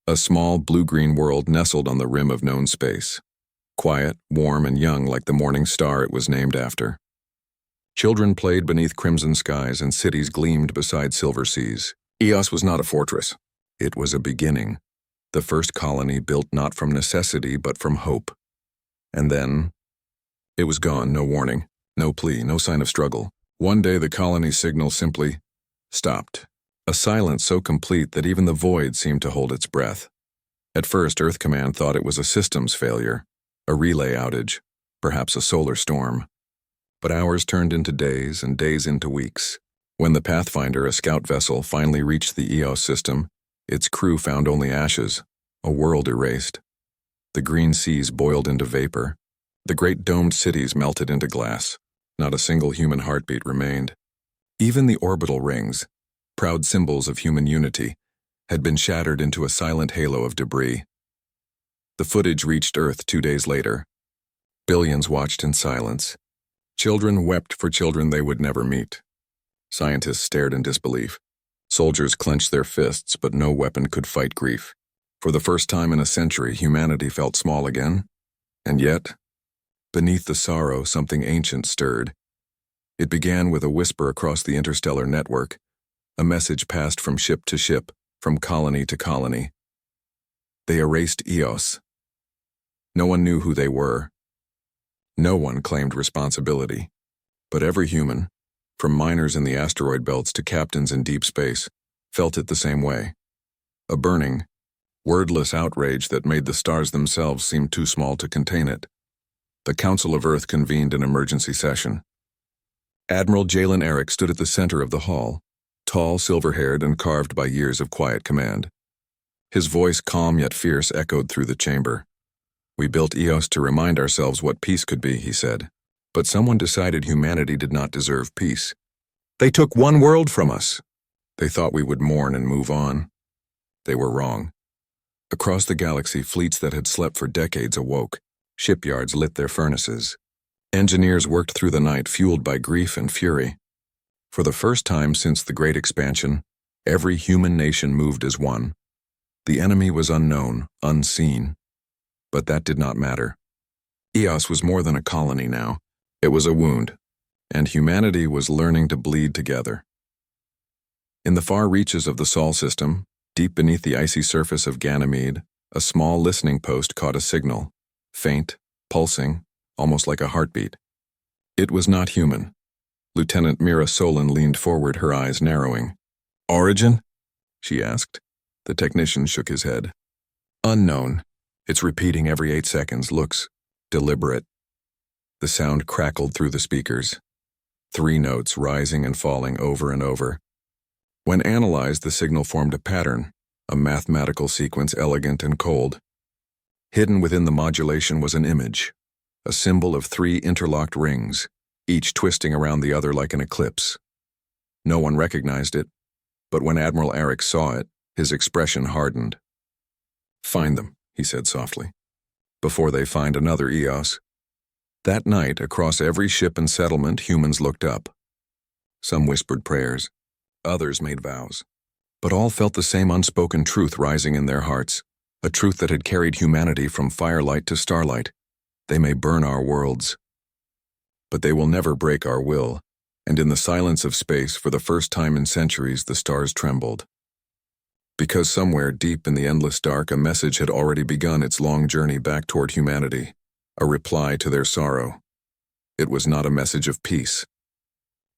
A small blue-green world nestled on the rim of known space. Quiet, warm, and young like the morning star it was named after. Children played beneath crimson skies and cities gleamed beside silver seas. Eos was not a fortress. It was a beginning. The first colony built not from necessity but from hope. And then, it was gone, no warning, no plea, no sign of struggle. One day the colony's signal simply stopped. A silence so complete that even the void seemed to hold its breath. At first, Earth Command thought it was a systems failure, a relay outage, perhaps a solar storm. But hours turned into days and days into weeks. When the Pathfinder, a scout vessel, finally reached the Eos system, its crew found only ashes, a world erased. The green seas boiled into vapor. The great domed cities melted into glass. Not a single human heartbeat remained. Even the orbital rings, proud symbols of human unity, had been shattered into a silent halo of debris. The footage reached Earth 2 days later. Billions watched in silence. Children wept for children they would never meet. Scientists stared in disbelief. Soldiers clenched their fists, but no weapon could fight grief. For the first time in a century, humanity felt small again. And yet, beneath the sorrow, something ancient stirred. It began with a whisper across the interstellar network. A message passed from ship to ship, from colony to colony. They erased Eos. No one knew who they were. No one claimed responsibility. But every human, from miners in the asteroid belts to captains in deep space, felt it the same way. A burning, wordless outrage that made the stars themselves seem too small to contain it. The Council of Earth convened an emergency session. Admiral Aric stood at the center of the hall, tall, silver-haired, and carved by years of quiet command. His voice, calm yet fierce, echoed through the chamber. "We built Eos to remind ourselves what peace could be," he said. "But someone decided humanity did not deserve peace. They took one world from us. They thought we would mourn and move on. They were wrong. Across the galaxy, fleets that had slept for decades awoke. Shipyards lit their furnaces. Engineers worked through the night, fueled by grief and fury. For the first time since the Great Expansion, every human nation moved as one. The enemy was unknown, unseen. But that did not matter. Eos was more than a colony now. It was a wound, and humanity was learning to bleed together. In the far reaches of the Sol system, deep beneath the icy surface of Ganymede, a small listening post caught a signal, faint, pulsing, almost like a heartbeat. It was not human. Lieutenant Mira Solen leaned forward, her eyes narrowing. "Origin?" she asked. The technician shook his head. "Unknown. It's repeating every 8 seconds, looks deliberate." The sound crackled through the speakers. 3 notes rising and falling over and over. When analyzed, the signal formed a pattern, a mathematical sequence elegant and cold. Hidden within the modulation was an image, a symbol of 3 interlocked rings, each twisting around the other like an eclipse. No one recognized it, but when Admiral Aric saw it, his expression hardened. "Find them," he said softly, "before they find another Eos." That night, across every ship and settlement, humans looked up. Some whispered prayers, others made vows, but all felt the same unspoken truth rising in their hearts, a truth that had carried humanity from firelight to starlight. They may burn our worlds, but they will never break our will, and in the silence of space, for the first time in centuries, the stars trembled. Because somewhere deep in the endless dark, a message had already begun its long journey back toward humanity, a reply to their sorrow. It was not a message of peace.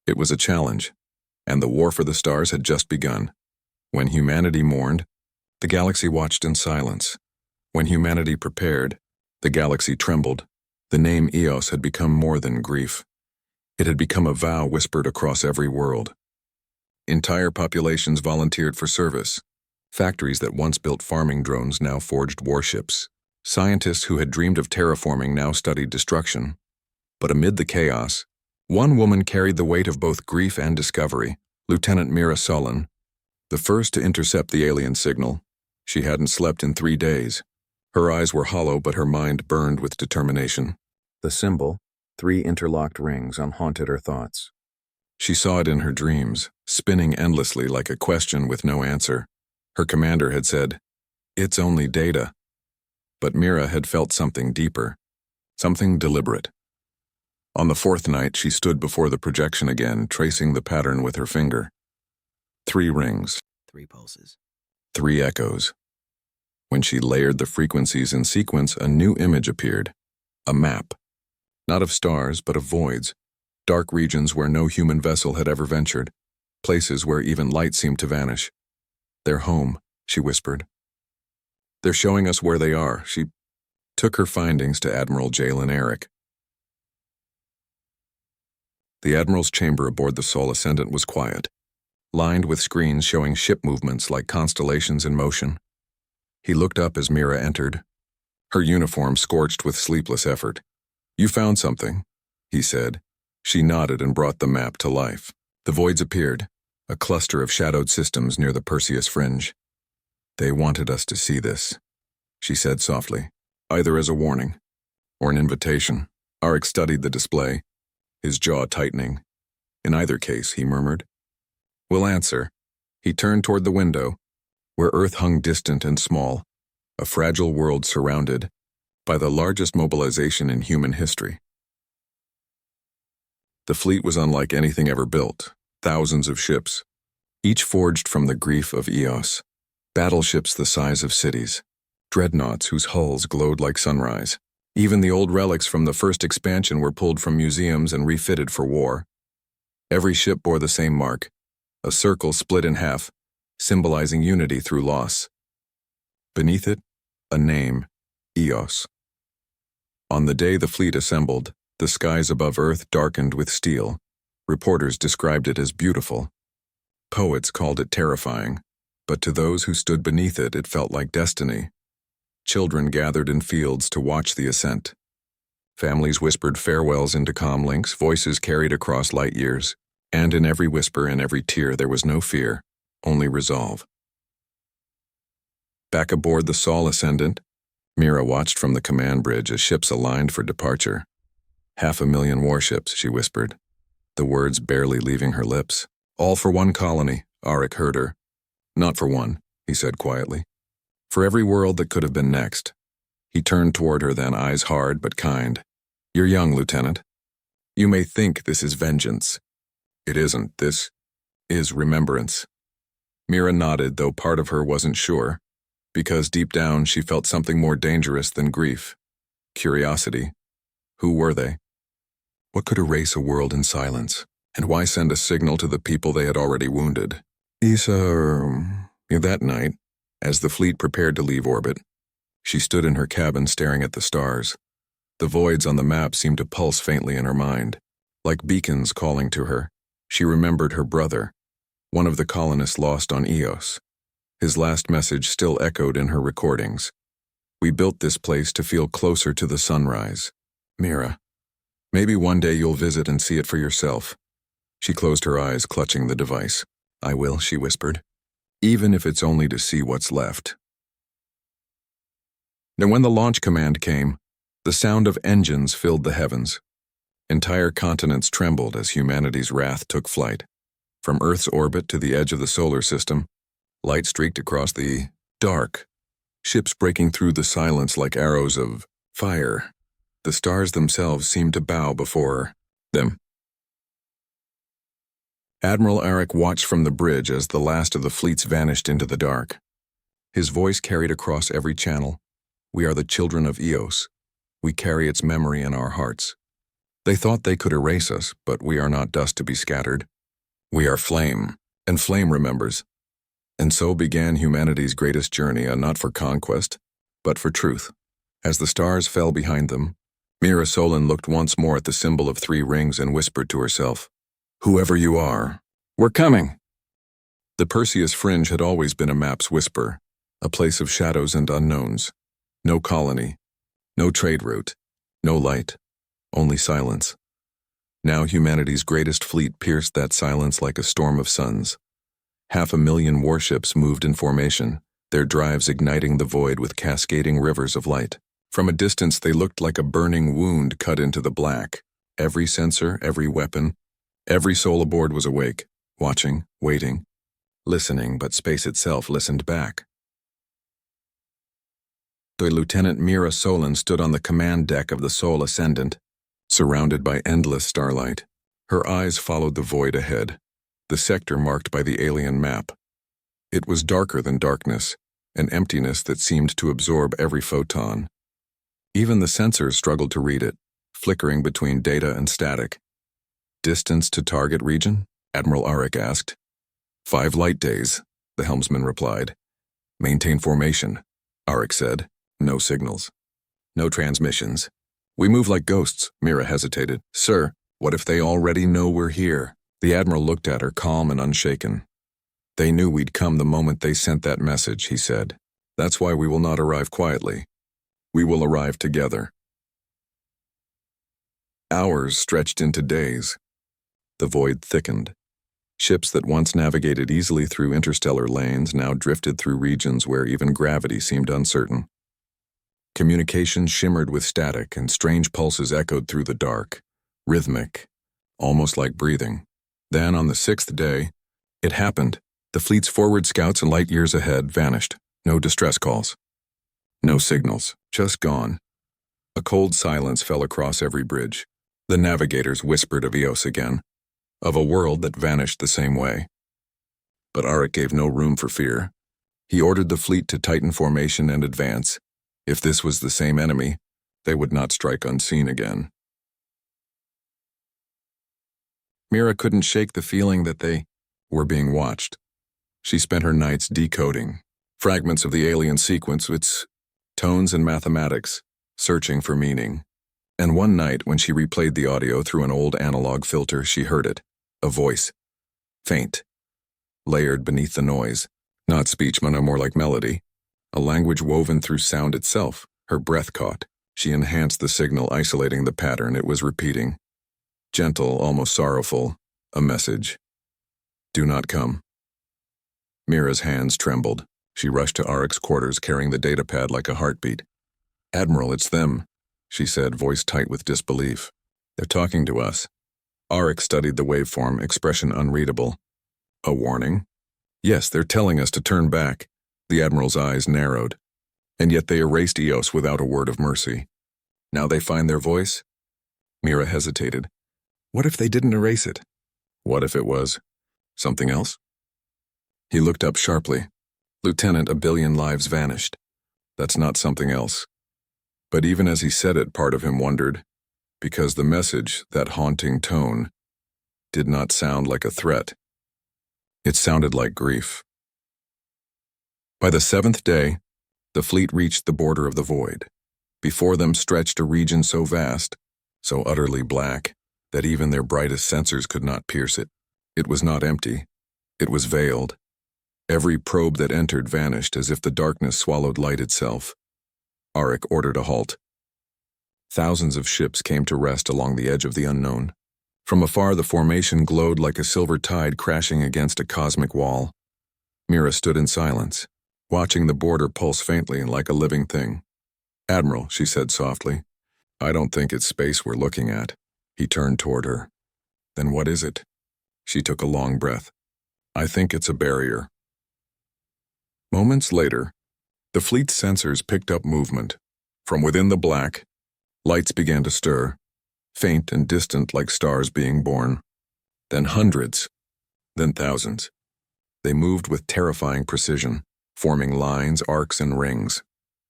It was a challenge, and the war for the stars had just begun. When humanity mourned, the galaxy watched in silence. When humanity prepared, the galaxy trembled. The name Eos had become more than grief. It had become a vow whispered across every world. Entire populations volunteered for service. Factories that once built farming drones now forged warships. Scientists who had dreamed of terraforming now studied destruction. But amid the chaos, one woman carried the weight of both grief and discovery, Lieutenant Mira Solen, the first to intercept the alien signal. She hadn't slept in 3 days. Her eyes were hollow, but her mind burned with determination. The symbol, 3 interlocked rings, unhaunted her thoughts. She saw it in her dreams, spinning endlessly like a question with no answer. Her commander had said, It's only data. But Mira had felt something deeper, something deliberate. On the fourth night, she stood before the projection again, tracing the pattern with her finger. 3 rings. 3 pulses. 3 echoes. When she layered the frequencies in sequence, a new image appeared. A map. Not of stars, but of voids. Dark regions where no human vessel had ever ventured. Places where even light seemed to vanish. "They're home," she whispered. "They're showing us where they are." She took her findings to Admiral Aric. The Admiral's chamber aboard the Sol Ascendant was quiet, lined with screens showing ship movements like constellations in motion. He looked up as Mira entered, her uniform scorched with sleepless effort. "You found something," he said. She nodded and brought the map to life. The voids appeared, a cluster of shadowed systems near the Perseus fringe. "They wanted us to see this," she said softly, "either as a warning or an invitation." Aric studied the display, his jaw tightening. "In either case," he murmured, "we'll answer." He turned toward the window, where Earth hung distant and small, a fragile world surrounded by the largest mobilization in human history. The fleet was unlike anything ever built, thousands of ships, each forged from the grief of Eos, battleships the size of cities, dreadnoughts whose hulls glowed like sunrise. Even the old relics from the first expansion were pulled from museums and refitted for war. Every ship bore the same mark, a circle split in half, symbolizing unity through loss. Beneath it, a name, Eos. On the day the fleet assembled, the skies above Earth darkened with steel. Reporters described it as beautiful. Poets called it terrifying, but to those who stood beneath it, it felt like destiny. Children gathered in fields to watch the ascent. Families whispered farewells into comlinks, voices carried across light years, and in every whisper and every tear there was no fear, only resolve. Back aboard the Sol Ascendant, Mira watched from the command bridge as ships aligned for departure. 500,000 warships, she whispered, the words barely leaving her lips. "All for one colony," Aric heard her. "Not for one," he said quietly. "For every world that could have been next." He turned toward her then, eyes hard but kind. "You're young, Lieutenant. You may think this is vengeance. It isn't. This is remembrance." Mira nodded, though part of her wasn't sure, because deep down she felt something more dangerous than grief. Curiosity. Who were they? What could erase a world in silence? And why send a signal to the people they had already wounded? That night, as the fleet prepared to leave orbit, she stood in her cabin staring at the stars. The voids on the map seemed to pulse faintly in her mind, like beacons calling to her. She remembered her brother, one of the colonists lost on Eos. His last message still echoed in her recordings. "We built this place to feel closer to the sunrise. Mira, maybe one day you'll visit and see it for yourself." She closed her eyes, clutching the device. "I will," she whispered, "even if it's only to see what's left." Then when the launch command came, the sound of engines filled the heavens. Entire continents trembled as humanity's wrath took flight. From Earth's orbit to the edge of the solar system, light streaked across the dark, ships breaking through the silence like arrows of fire. The stars themselves seemed to bow before them. Admiral Aric watched from the bridge as the last of the fleets vanished into the dark. His voice carried across every channel. "We are the children of Eos. We carry its memory in our hearts. They thought they could erase us, but we are not dust to be scattered. We are flame, and flame remembers." And so began humanity's greatest journey, not for conquest, but for truth. As the stars fell behind them, Mira Solen looked once more at the symbol of 3 rings and whispered to herself, "Whoever you are, we're coming." The Perseus fringe had always been a map's whisper, a place of shadows and unknowns. No colony, no trade route, no light, only silence. Now humanity's greatest fleet pierced that silence like a storm of suns. 500,000 warships moved in formation, their drives igniting the void with cascading rivers of light. From a distance they looked like a burning wound cut into the black. Every sensor, every weapon, every soul aboard was awake, watching, waiting, listening, but space itself listened back. The Lieutenant Mira Solen stood on the command deck of the Sol Ascendant, surrounded by endless starlight. Her eyes followed the void ahead, the sector marked by the alien map. It was darker than darkness, an emptiness that seemed to absorb every photon. Even the sensors struggled to read it, flickering between data and static. "Distance to target region?" Admiral Aric asked. 5 light days, the helmsman replied. "Maintain formation," Aric said. "No signals. No transmissions. We move like ghosts," Mira hesitated. "Sir, what if they already know we're here?" The Admiral looked at her, calm and unshaken. "They knew we'd come the moment they sent that message," he said. "That's why we will not arrive quietly. We will arrive together." Hours stretched into days. The void thickened. Ships that once navigated easily through interstellar lanes now drifted through regions where even gravity seemed uncertain. Communication shimmered with static, and strange pulses echoed through the dark, rhythmic, almost like breathing. Then, on the 6th day, it happened. The fleet's forward scouts and light years ahead vanished. No distress calls. No signals. Just gone. A cold silence fell across every bridge. The navigators whispered of Eos again, of a world that vanished the same way. But Aric gave no room for fear. He ordered the fleet to tighten formation and advance. If this was the same enemy, they would not strike unseen again. Mira couldn't shake the feeling that they were being watched. She spent her nights decoding fragments of the alien sequence, its tones and mathematics, searching for meaning. And one night, when she replayed the audio through an old analog filter, she heard it. A voice. Faint. Layered beneath the noise. Not speech, no more like melody. A language woven through sound itself. Her breath caught. She enhanced the signal, isolating the pattern it was repeating. Gentle, almost sorrowful. A message. Do not come. Mira's hands trembled. She rushed to Aric's quarters, carrying the datapad like a heartbeat. "Admiral, it's them," she said, voice tight with disbelief. "They're talking to us." Aric studied the waveform, expression unreadable. "A warning?" "Yes, they're telling us to turn back." The Admiral's eyes narrowed. "And yet they erased Eos without a word of mercy. Now they find their voice?" Mira hesitated. What if they didn't erase it? What if it was something else? He looked up sharply. "Lieutenant, 1 billion lives vanished. That's not something else." But even as he said it, part of him wondered, because the message, that haunting tone, did not sound like a threat. It sounded like grief. By the 7th day, the fleet reached the border of the void. Before them stretched a region so vast, so utterly black, that even their brightest sensors could not pierce it. It was not empty. It was veiled. Every probe that entered vanished as if the darkness swallowed light itself. Aric ordered a halt. Thousands of ships came to rest along the edge of the unknown. From afar, the formation glowed like a silver tide crashing against a cosmic wall. Mira stood in silence, watching the border pulse faintly like a living thing. "Admiral," she said softly, "I don't think it's space we're looking at." He turned toward her. "Then what is it?" She took a long breath. "I think it's a barrier." Moments later, the fleet's sensors picked up movement. From within the black, lights began to stir, faint and distant like stars being born. Then hundreds, then thousands. They moved with terrifying precision, forming lines, arcs, and rings.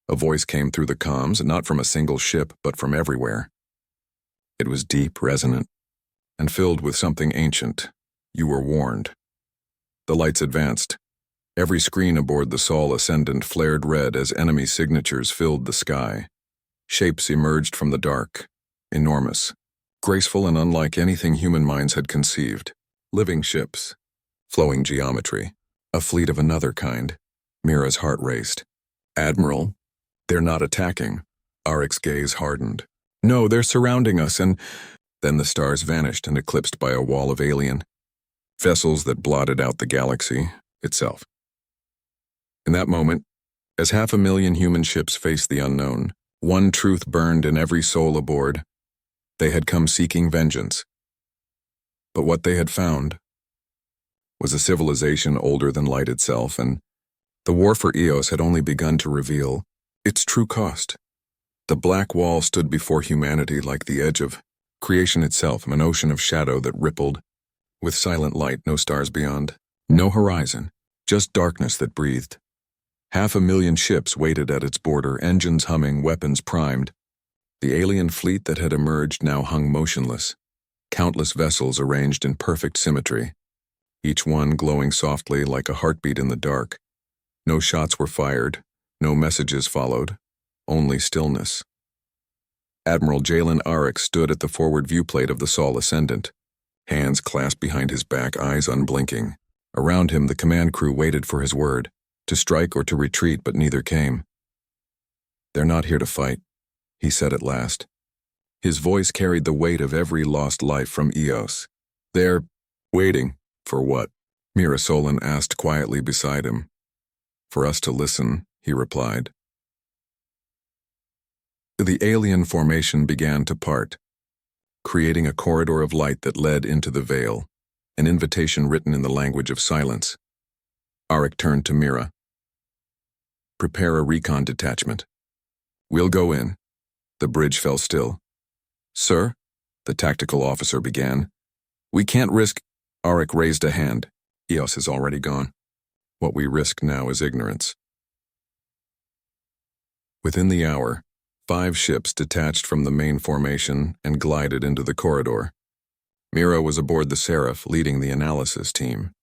A voice came through the comms, not from a single ship, but from everywhere. It was deep, resonant, and filled with something ancient. You were warned. The lights advanced. Every screen aboard the Sol Ascendant flared red as enemy signatures filled the sky. Shapes emerged from the dark, enormous, graceful and unlike anything human minds had conceived. Living ships, flowing geometry, a fleet of another kind. Mira's heart raced. "Admiral, they're not attacking." Aric's gaze hardened. "No, they're surrounding us," and then the stars vanished and eclipsed by a wall of alien vessels that blotted out the galaxy itself. In that moment, as 500,000 human ships faced the unknown, one truth burned in every soul aboard. They had come seeking vengeance. But what they had found was a civilization older than light itself, and the war for Eos had only begun to reveal its true cost. The black wall stood before humanity like the edge of creation itself, an ocean of shadow that rippled, with silent light, no stars beyond, no horizon, just darkness that breathed. 500,000 ships waited at its border, engines humming, weapons primed. The alien fleet that had emerged now hung motionless, countless vessels arranged in perfect symmetry, each one glowing softly like a heartbeat in the dark. No shots were fired, no messages followed, only stillness. Admiral Aric stood at the forward viewplate of the Sol Ascendant, hands clasped behind his back, eyes unblinking. Around him, the command crew waited for his word, to strike or to retreat, but neither came. "They're not here to fight," he said at last. His voice carried the weight of every lost life from Eos. "They're waiting for what?" Mira Solen asked quietly beside him. "For us to listen," he replied. The alien formation began to part, creating a corridor of light that led into the veil, an invitation written in the language of silence. Aric turned to Mira. "Prepare a recon detachment. We'll go in." The bridge fell still. "Sir," the tactical officer began. "We can't risk—" Aric raised a hand. "Eos is already gone. What we risk now is ignorance." Within the hour, 5 ships detached from the main formation and glided into the corridor. Mira was aboard the Seraph, leading the analysis team.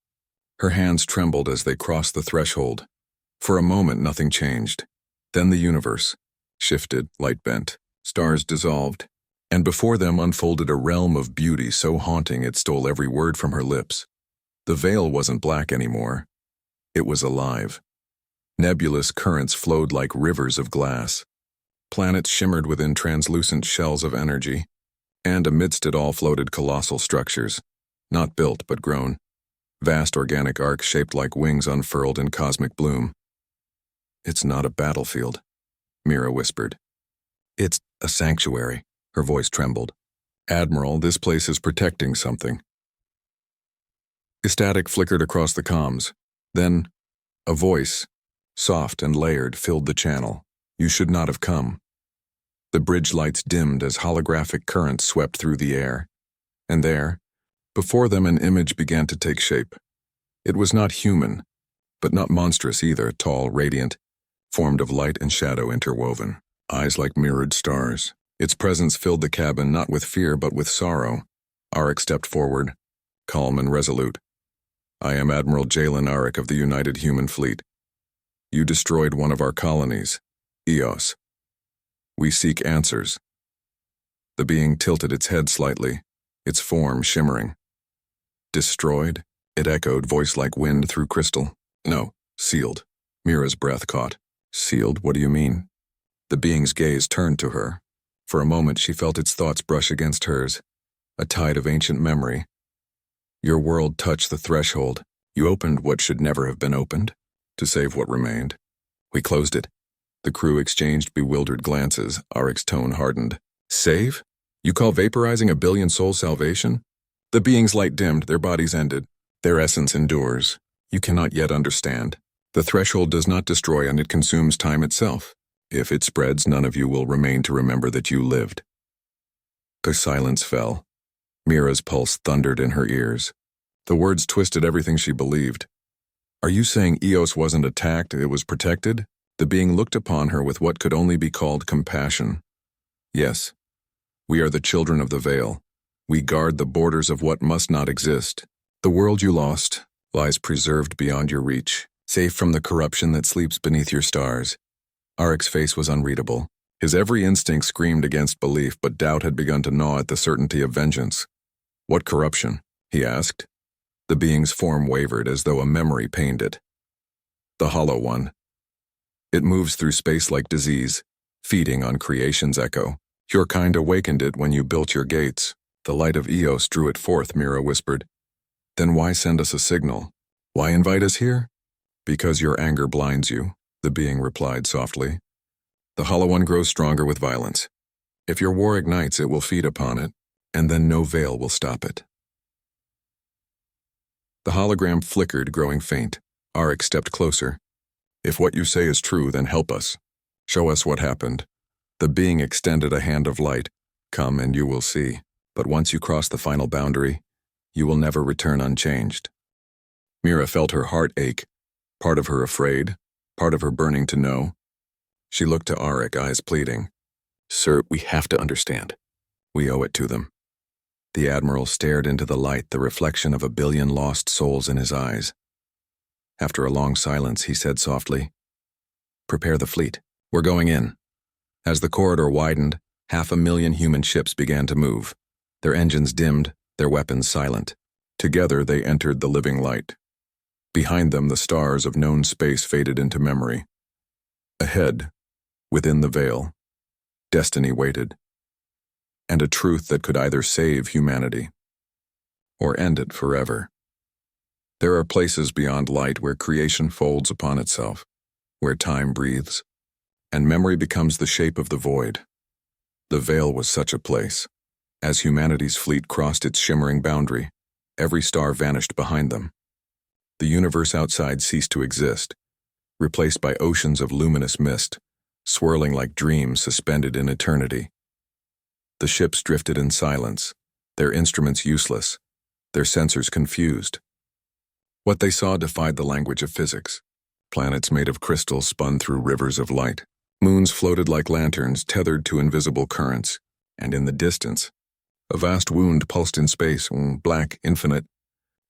Her hands trembled as they crossed the threshold. For a moment, nothing changed. Then the universe shifted, light bent, stars dissolved, and before them unfolded a realm of beauty so haunting it stole every word from her lips. The veil wasn't black anymore. It was alive. Nebulous currents flowed like rivers of glass. Planets shimmered within translucent shells of energy, and amidst it all floated colossal structures, not built but grown. Vast organic arcs shaped like wings unfurled in cosmic bloom. "It's not a battlefield," Mira whispered. "It's a sanctuary." Her voice trembled. "Admiral, this place is protecting something." A static flickered across the comms. Then, a voice, soft and layered, filled the channel. "You should not have come." The bridge lights dimmed as holographic currents swept through the air. And there, before them, an image began to take shape. It was not human, but not monstrous either, tall, radiant, formed of light and shadow interwoven, eyes like mirrored stars. Its presence filled the cabin not with fear but with sorrow. Aric stepped forward, calm and resolute. "I am Admiral Aric of the United Human Fleet. You destroyed one of our colonies, Eos. We seek answers." The being tilted its head slightly, its form shimmering. "Destroyed?" It echoed, voice like wind through crystal. "No, sealed." Mira's breath caught. "Sealed? What do you mean?" The being's gaze turned to her. For a moment she felt its thoughts brush against hers, a tide of ancient memory. "Your world touched the threshold. You opened what should never have been opened, to save what remained. We closed it." The crew exchanged bewildered glances. Aric's tone hardened. "Save? You call vaporizing a billion souls salvation?" The being's light dimmed, their bodies ended. "Their essence endures. You cannot yet understand. The threshold does not destroy, and it consumes time itself. If it spreads, none of you will remain to remember that you lived." The silence fell. Mira's pulse thundered in her ears. The words twisted everything she believed. "Are you saying Eos wasn't attacked, it was protected?" The being looked upon her with what could only be called compassion. "Yes. We are the children of the veil. We guard the borders of what must not exist. The world you lost lies preserved beyond your reach, safe from the corruption that sleeps beneath your stars." Aric's face was unreadable. His every instinct screamed against belief, but doubt had begun to gnaw at the certainty of vengeance. "What corruption?" he asked. The being's form wavered as though a memory pained it. "The Hollow One. It moves through space like disease, feeding on creation's echo. Your kind awakened it when you built your gates. The light of Eos drew it forth," Mira whispered. "Then why send us a signal? Why invite us here?" "Because your anger blinds you," the being replied softly. "The Hollow One grows stronger with violence. If your war ignites, it will feed upon it, and then no veil will stop it." The hologram flickered, growing faint. Aric stepped closer. "If what you say is true, then help us. Show us what happened. The being extended a hand of light. Come and you will see. But once you cross the final boundary, you will never return unchanged. Mira felt her heart ache, part of her afraid, part of her burning to know. She looked to Aric, eyes pleading. Sir, we have to understand. We owe it to them. The Admiral stared into the light, the reflection of 1 billion lost souls in his eyes. After a long silence, he said softly, Prepare the fleet. We're going in. As the corridor widened, 500,000 human ships began to move, their engines dimmed, their weapons silent. Together they entered the living light. Behind them, the stars of known space faded into memory. Ahead, within the veil, destiny waited, and a truth that could either save humanity or end it forever. There are places beyond light where creation folds upon itself, where time breathes, and memory becomes the shape of the void. The veil was such a place. As humanity's fleet crossed its shimmering boundary, every star vanished behind them. The universe outside ceased to exist, replaced by oceans of luminous mist, swirling like dreams suspended in eternity. The ships drifted in silence, their instruments useless, their sensors confused. What they saw defied the language of physics. Planets made of crystal spun through rivers of light. Moons floated like lanterns tethered to invisible currents, and in the distance, a vast wound pulsed in space, black, infinite,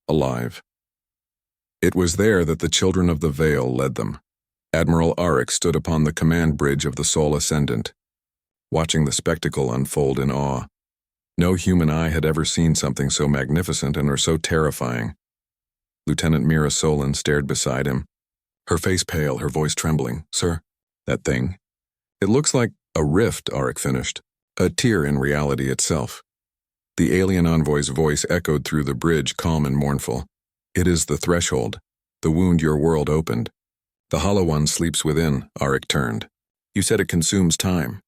alive. It was there that the children of the Veil led them. Admiral Aric stood upon the command bridge of the Sol Ascendant, watching the spectacle unfold in awe. No human eye had ever seen something so magnificent and or so terrifying. Lieutenant Mira Solen stared beside him, her face pale, her voice trembling. Sir, that thing. It looks like a rift, Aric finished, a tear in reality itself. The alien envoy's voice echoed through the bridge, calm and mournful. It is the threshold, the wound your world opened. The Hollow One sleeps within, Aric turned. You said it consumes time.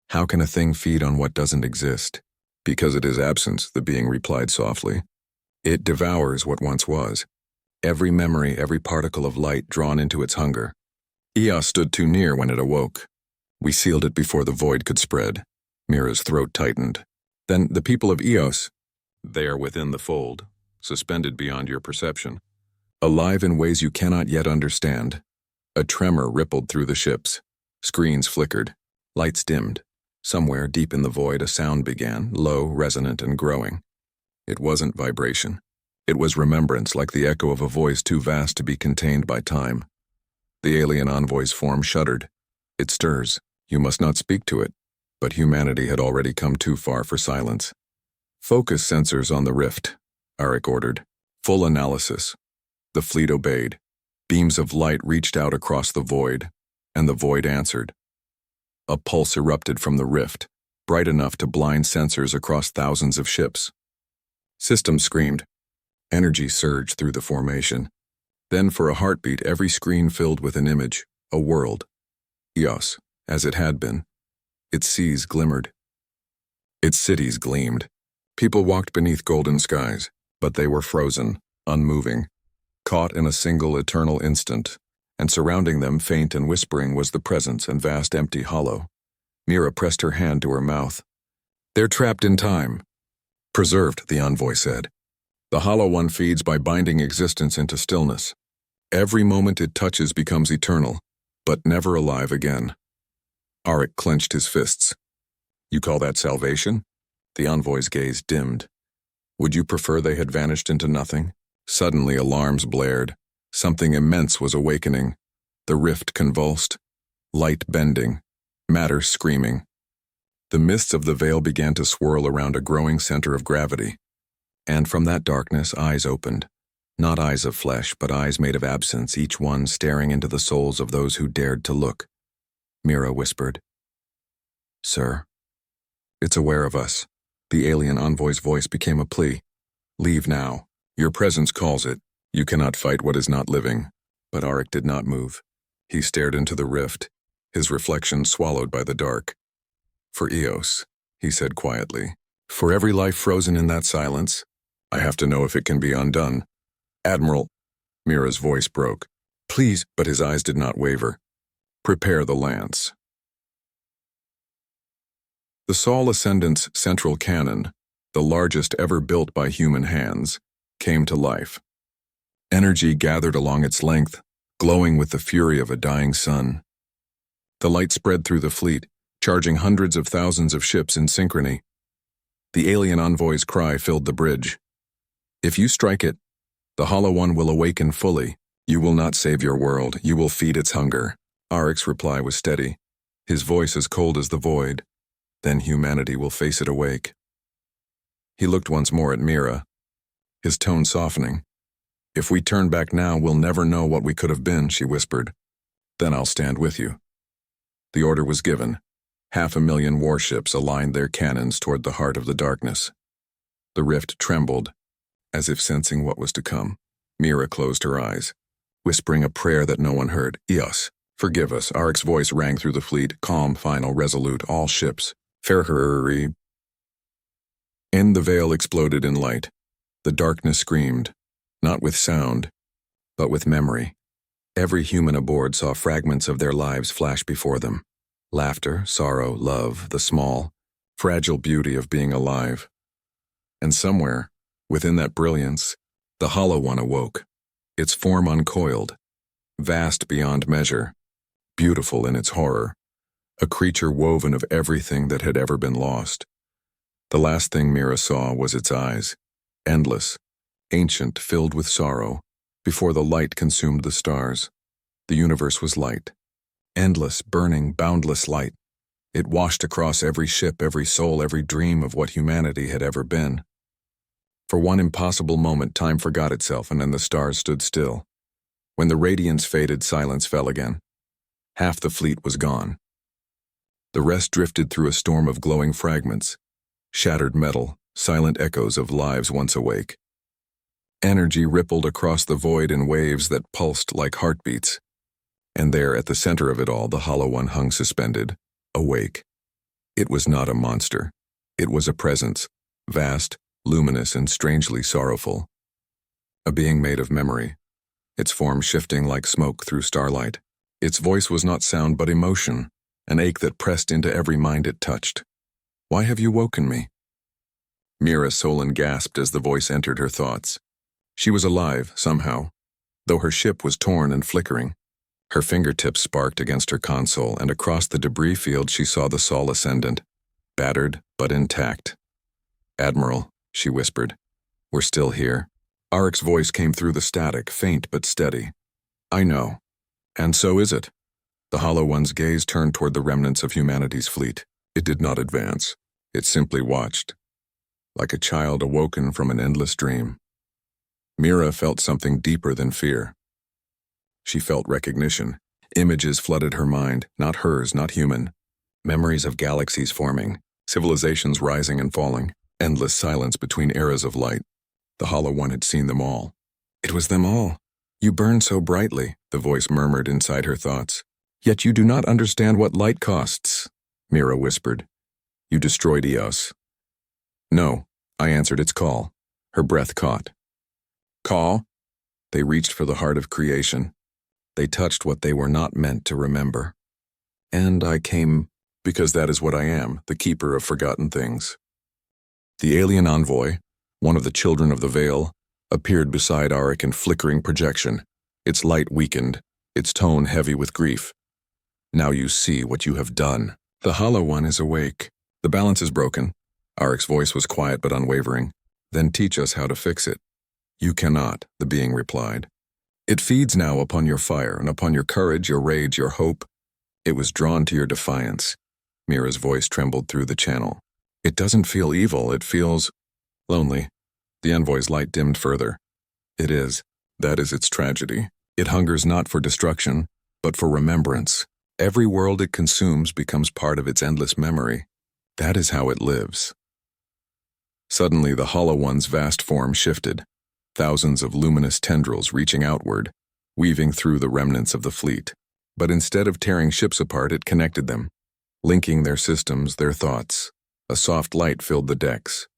How can a thing feed on what doesn't exist? Because it is absence, the being replied softly. It devours what once was. Every memory, every particle of light drawn into its hunger. Eos stood too near when it awoke. We sealed it before the void could spread. Mira's throat tightened. Then the people of Eos, they are within the fold, suspended beyond your perception. Alive in ways you cannot yet understand. A tremor rippled through the ships. Screens flickered. Lights dimmed. Somewhere deep in the void a sound began, low, resonant, and growing. It wasn't vibration. It was remembrance, like the echo of a voice too vast to be contained by time. The alien envoy's form shuddered. It stirs. You must not speak to it. But humanity had already come too far for silence. Focus sensors on the rift, Aric ordered. Full analysis. The fleet obeyed. Beams of light reached out across the void, and the void answered. A pulse erupted from the rift, bright enough to blind sensors across thousands of ships. Systems screamed. Energy surged through the formation. Then for a heartbeat, every screen filled with an image, a world. Eos, as it had been. Its seas glimmered. Its cities gleamed. People walked beneath golden skies, but they were frozen, unmoving, caught in a single eternal instant, and surrounding them, faint and whispering, was the presence and vast empty hollow. Mira pressed her hand to her mouth. They're trapped in time. Preserved, the envoy said. The Hollow One feeds by binding existence into stillness. Every moment it touches becomes eternal, but never alive again. Aric clenched his fists. You call that salvation? The envoy's gaze dimmed. Would you prefer they had vanished into nothing? Suddenly alarms blared. Something immense was awakening. The rift convulsed. Light bending. Matter screaming. The mists of the veil began to swirl around a growing center of gravity. And from that darkness, eyes opened. Not eyes of flesh, but eyes made of absence, each one staring into the souls of those who dared to look. Mira whispered. Sir. It's aware of us. The alien envoy's voice became a plea. Leave now. Your presence calls it. You cannot fight what is not living. But Aric did not move. He stared into the rift, his reflection swallowed by the dark. For Eos, he said quietly. For every life frozen in that silence, I have to know if it can be undone. Admiral, Mira's voice broke. Please, but his eyes did not waver. Prepare the lance. The Sol Ascendant's central cannon, the largest ever built by human hands, came to life. Energy gathered along its length, glowing with the fury of a dying sun. The light spread through the fleet, charging hundreds of thousands of ships in synchrony. The alien envoy's cry filled the bridge. If you strike it, the Hollow One will awaken fully. You will not save your world, you will feed its hunger. Aric's reply was steady, his voice as cold as the void. Then humanity will face it awake. He looked once more at Mira, his tone softening. If we turn back now, we'll never know what we could have been, she whispered. Then I'll stand with you. The order was given. 500,000 warships aligned their cannons toward the heart of the darkness. The rift trembled, as if sensing what was to come. Mira closed her eyes, whispering a prayer that no one heard. Eos, forgive us. Aric's voice rang through the fleet, calm, final, resolute, all ships. Ferhuri. And the veil exploded in light. The darkness screamed, not with sound, but with memory. Every human aboard saw fragments of their lives flash before them. Laughter, sorrow, love, the small, fragile beauty of being alive. And somewhere, within that brilliance, the Hollow One awoke, its form uncoiled, vast beyond measure, beautiful in its horror, a creature woven of everything that had ever been lost. The last thing Mira saw was its eyes, endless, ancient, filled with sorrow. Before the light consumed the stars, the universe was light. Endless, burning, boundless light. It washed across every ship, every soul, every dream of what humanity had ever been. For one impossible moment, time forgot itself, and then the stars stood still. When the radiance faded, silence fell again. Half the fleet was gone. The rest drifted through a storm of glowing fragments, shattered metal, silent echoes of lives once awake. Energy rippled across the void in waves that pulsed like heartbeats. And there, at the center of it all, the Hollow One hung suspended, awake. It was not a monster. It was a presence, vast, luminous, and strangely sorrowful. A being made of memory, its form shifting like smoke through starlight. Its voice was not sound but emotion, an ache that pressed into every mind it touched. Why have you woken me? Mira Solen gasped as the voice entered her thoughts. She was alive, somehow, though her ship was torn and flickering. Her fingertips sparked against her console, and across the debris field she saw the Sol Ascendant, battered but intact. Admiral, she whispered, we're still here. Aric's voice came through the static, faint but steady. I know. And so is it. The Hollow One's gaze turned toward the remnants of humanity's fleet. It did not advance. It simply watched, like a child awoken from an endless dream. Mira felt something deeper than fear. She felt recognition. Images flooded her mind, not hers, not human. Memories of galaxies forming, civilizations rising and falling, endless silence between eras of light. The Hollow One had seen them all. It was them all. You burn so brightly, the voice murmured inside her thoughts. Yet you do not understand what light costs, Mira whispered. You destroyed Eos. No, I answered its call. Her breath caught. Call? They reached for the heart of creation. They touched what they were not meant to remember. And I came because that is what I am, the keeper of forgotten things. The alien envoy, one of the children of the Veil, appeared beside Aric in flickering projection, its light weakened, its tone heavy with grief. Now you see what you have done. The Hollow One is awake. The balance is broken. Aric's voice was quiet but unwavering. Then teach us how to fix it. You cannot, the being replied. It feeds now upon your fire and upon your courage, your rage, your hope. It was drawn to your defiance. Mira's voice trembled through the channel. It doesn't feel evil, it feels lonely. The envoy's light dimmed further. It is. That is its tragedy. It hungers not for destruction, but for remembrance. Every world it consumes becomes part of its endless memory. That is how it lives. Suddenly, the Hollow One's vast form shifted. Thousands of luminous tendrils reaching outward, weaving through the remnants of the fleet. But instead of tearing ships apart, it connected them, linking their systems, their thoughts. A soft light filled the decks.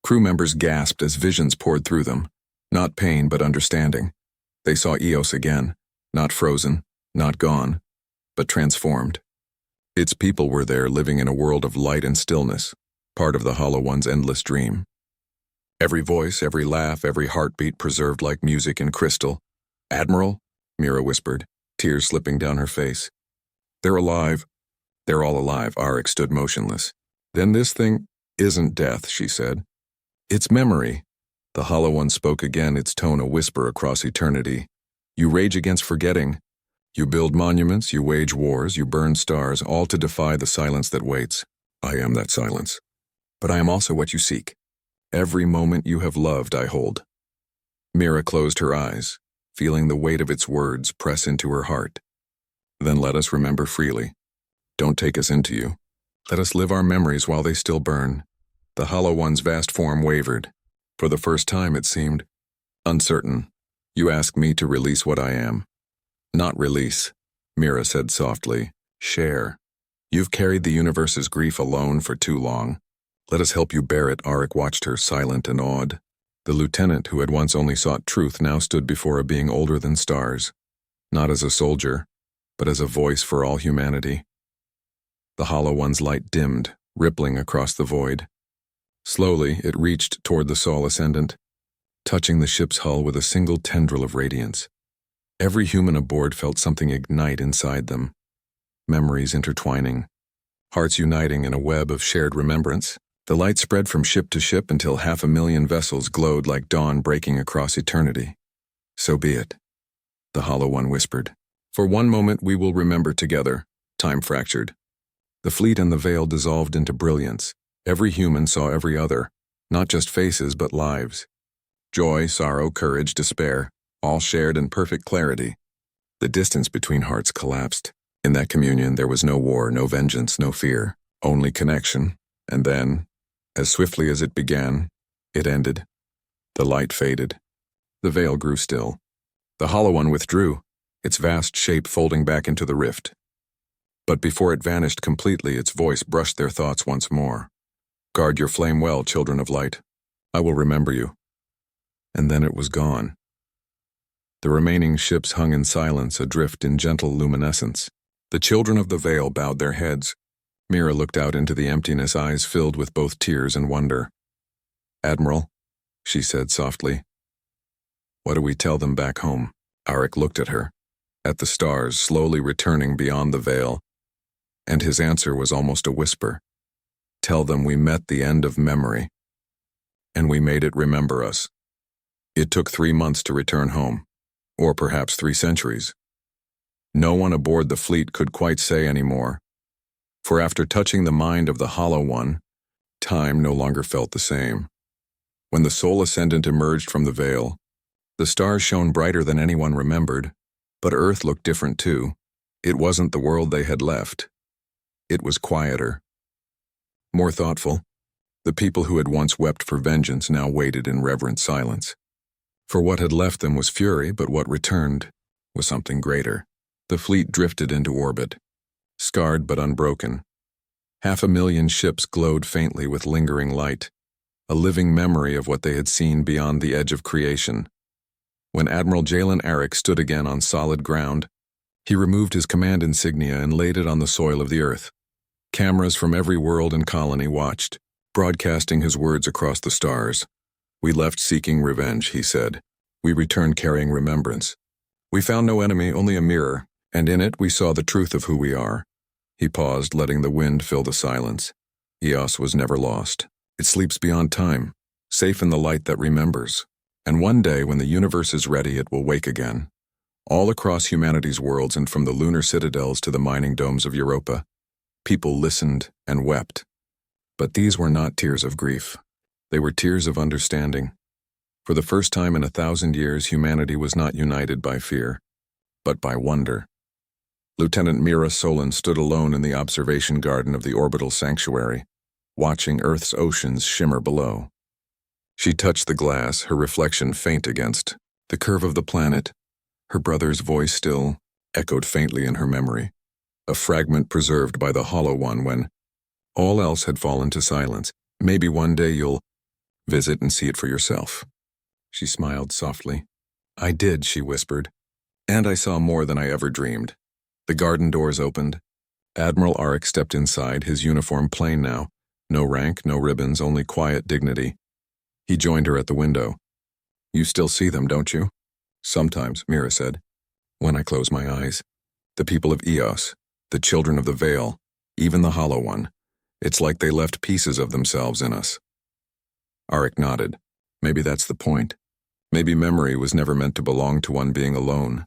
Crew members gasped as visions poured through them. Not pain, but understanding. They saw Eos again, not frozen, not gone, but transformed. Its people were there, living in a world of light and stillness, part of the Hollow One's endless dream. Every voice, every laugh, every heartbeat preserved like music in crystal. "Admiral," Mira whispered, tears slipping down her face. "They're alive." "They're all alive." Aric stood motionless. "Then this thing isn't death," she said. "It's memory." The Hollow One spoke again, its tone a whisper across eternity. "You rage against forgetting. You build monuments, you wage wars, you burn stars, all to defy the silence that waits. I am that silence. But I am also what you seek. Every moment you have loved, I hold." Mira closed her eyes, feeling the weight of its words press into her heart. "Then let us remember freely. Don't take us into you. Let us live our memories while they still burn." The Hollow One's vast form wavered. For the first time it seemed uncertain. "You ask me to release what I am." "Not release," Mira said softly. "Share. You've carried the universe's grief alone for too long. Let us help you bear it." Aric watched her, silent and awed. The lieutenant, who had once only sought truth, now stood before a being older than stars, not as a soldier, but as a voice for all humanity. The Hollow One's light dimmed, rippling across the void. Slowly, it reached toward the Sol Ascendant, touching the ship's hull with a single tendril of radiance. Every human aboard felt something ignite inside them, memories intertwining, hearts uniting in a web of shared remembrance. The light spread from ship to ship until 500,000 vessels glowed like dawn breaking across eternity. "So be it," the Hollow One whispered. "For one moment we will remember together." Time fractured. The fleet and the veil dissolved into brilliance. Every human saw every other, not just faces but lives. Joy, sorrow, courage, despair, all shared in perfect clarity. The distance between hearts collapsed. In that communion there was no war, no vengeance, no fear, only connection. And then, as swiftly as it began, it ended. The light faded. The veil grew still. The Hollow One withdrew, its vast shape folding back into the rift. But before it vanished completely, its voice brushed their thoughts once more. "Guard your flame well, children of light. I will remember you." And then it was gone. The remaining ships hung in silence, adrift in gentle luminescence. The children of the veil bowed their heads. Mira looked out into the emptiness, eyes filled with both tears and wonder. "Admiral," she said softly, "what do we tell them back home?" Aric looked at her, at the stars slowly returning beyond the veil, and his answer was almost a whisper. "Tell them we met the end of memory, and we made it remember us. It took 3 months to return home, or perhaps 3 centuries. No one aboard the fleet could quite say anymore, for after touching the mind of the Hollow One, time no longer felt the same. When the Sol Ascendant emerged from the veil, the stars shone brighter than anyone remembered, but Earth looked different too. It wasn't the world they had left. It was quieter, more thoughtful. The people who had once wept for vengeance now waited in reverent silence. For what had left them was fury, but what returned was something greater. The fleet drifted into orbit, scarred but unbroken. 500,000 ships glowed faintly with lingering light, a living memory of what they had seen beyond the edge of creation. When Admiral Aric stood again on solid ground, he removed his command insignia and laid it on the soil of the Earth. Cameras from every world and colony watched, broadcasting his words across the stars. "We left seeking revenge," he said. "We returned carrying remembrance. We found no enemy, only a mirror, and in it we saw the truth of who we are." He paused, letting the wind fill the silence. Eos was never lost. It sleeps beyond time, safe in the light that remembers. And one day, when the universe is ready, it will wake again. All across humanity's worlds, and from the lunar citadels to the mining domes of Europa, people listened and wept. But these were not tears of grief. They were tears of understanding. For the first time in 1,000 years, humanity was not united by fear, but by wonder. Lieutenant Mira Solen stood alone in the observation garden of the orbital sanctuary, watching Earth's oceans shimmer below. She touched the glass, her reflection faint against the curve of the planet. Her brother's voice still echoed faintly in her memory, a fragment preserved by the Hollow One when all else had fallen to silence. "Maybe one day you'll visit and see it for yourself." She smiled softly. "I did," she whispered, "and I saw more than I ever dreamed." The garden doors opened. Admiral Aric stepped inside, his uniform plain now. No rank, no ribbons, only quiet dignity. He joined her at the window. "You still see them, don't you?" "Sometimes," Mira said. "When I close my eyes. The people of Eos, the children of the Veil, even the Hollow One. It's like they left pieces of themselves in us." Aric nodded. Maybe that's the point. Maybe memory was never meant to belong to one being alone.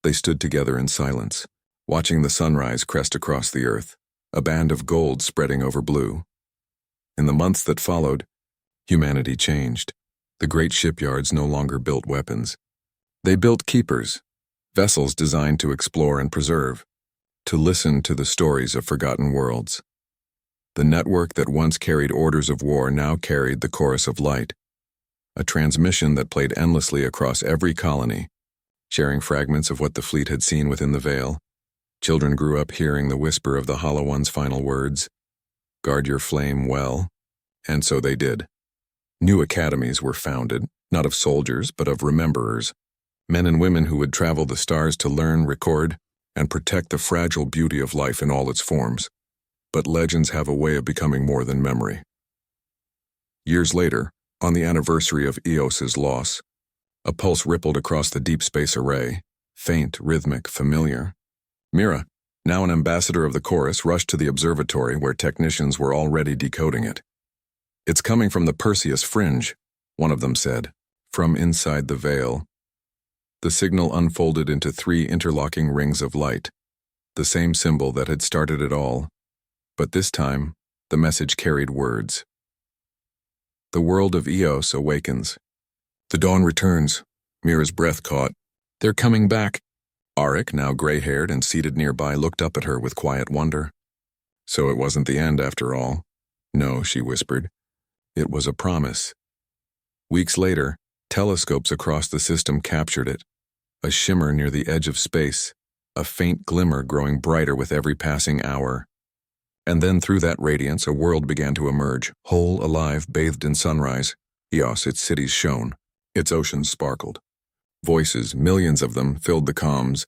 They stood together in silence, watching the sunrise crest across the earth, a band of gold spreading over blue. In the months that followed, humanity changed. The great shipyards no longer built weapons. They built keepers, vessels designed to explore and preserve, to listen to the stories of forgotten worlds. The network that once carried orders of war now carried the chorus of light, a transmission that played endlessly across every colony, sharing fragments of what the fleet had seen within the veil. Children grew up hearing the whisper of the Hollow One's final words, "Guard your flame well," and so they did. New academies were founded, not of soldiers, but of rememberers, men and women who would travel the stars to learn, record, and protect the fragile beauty of life in all its forms. But legends have a way of becoming more than memory. Years later, on the anniversary of Eos's loss, a pulse rippled across the deep space array, faint, rhythmic, familiar. Mira, now an ambassador of the chorus, rushed to the observatory where technicians were already decoding it. "It's coming from the Perseus fringe," one of them said, "from inside the veil." The signal unfolded into 3 interlocking rings of light, the same symbol that had started it all. But this time, the message carried words. "The world of Eos awakens. The dawn returns." Mira's breath caught. "They're coming back." Aric, now gray-haired and seated nearby, looked up at her with quiet wonder. "So it wasn't the end after all." "No," she whispered. "It was a promise." Weeks later, telescopes across the system captured it, a shimmer near the edge of space, a faint glimmer growing brighter with every passing hour. And then through that radiance, a world began to emerge, whole, alive, bathed in sunrise. Eos, its cities shone, its oceans sparkled. Voices, millions of them, filled the comms,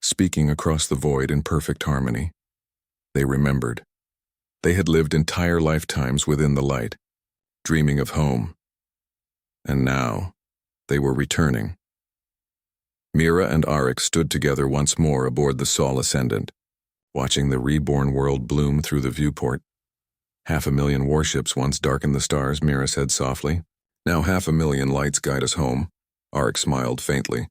speaking across the void in perfect harmony. They remembered. They had lived entire lifetimes within the light, dreaming of home. And now, they were returning. Mira and Aric stood together once more aboard the Sol Ascendant, watching the reborn world bloom through the viewport. 500,000 warships once darkened the stars, Mira said softly. Now 500,000 lights guide us home. Aric smiled faintly.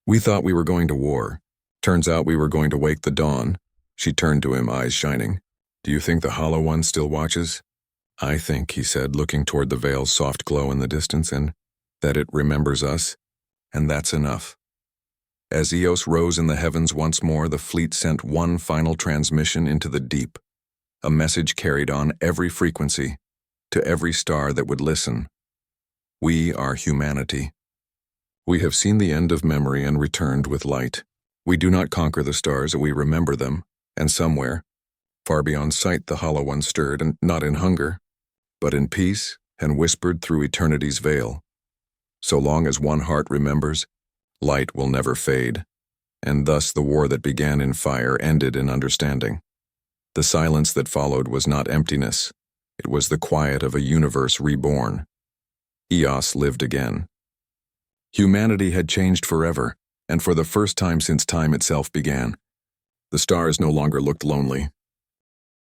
"We thought we were going to war. Turns out we were going to wake the dawn." She turned to him, eyes shining. "Do you think the Hollow One still watches?" "I think," he said, looking toward the veil's soft glow in the distance, "and that it remembers us, and that's enough." As Eos rose in the heavens once more, the fleet sent one final transmission into the deep, a message carried on every frequency, to every star that would listen. We are humanity. We have seen the end of memory and returned with light. We do not conquer the stars, we remember them, and somewhere, far beyond sight, the Hollow One stirred, and not in hunger, but in peace, and whispered through eternity's veil. So long as one heart remembers, light will never fade, and thus the war that began in fire ended in understanding. The silence that followed was not emptiness, it was the quiet of a universe reborn. Eos lived again. Humanity had changed forever, and for the first time since time itself began. The stars no longer looked lonely.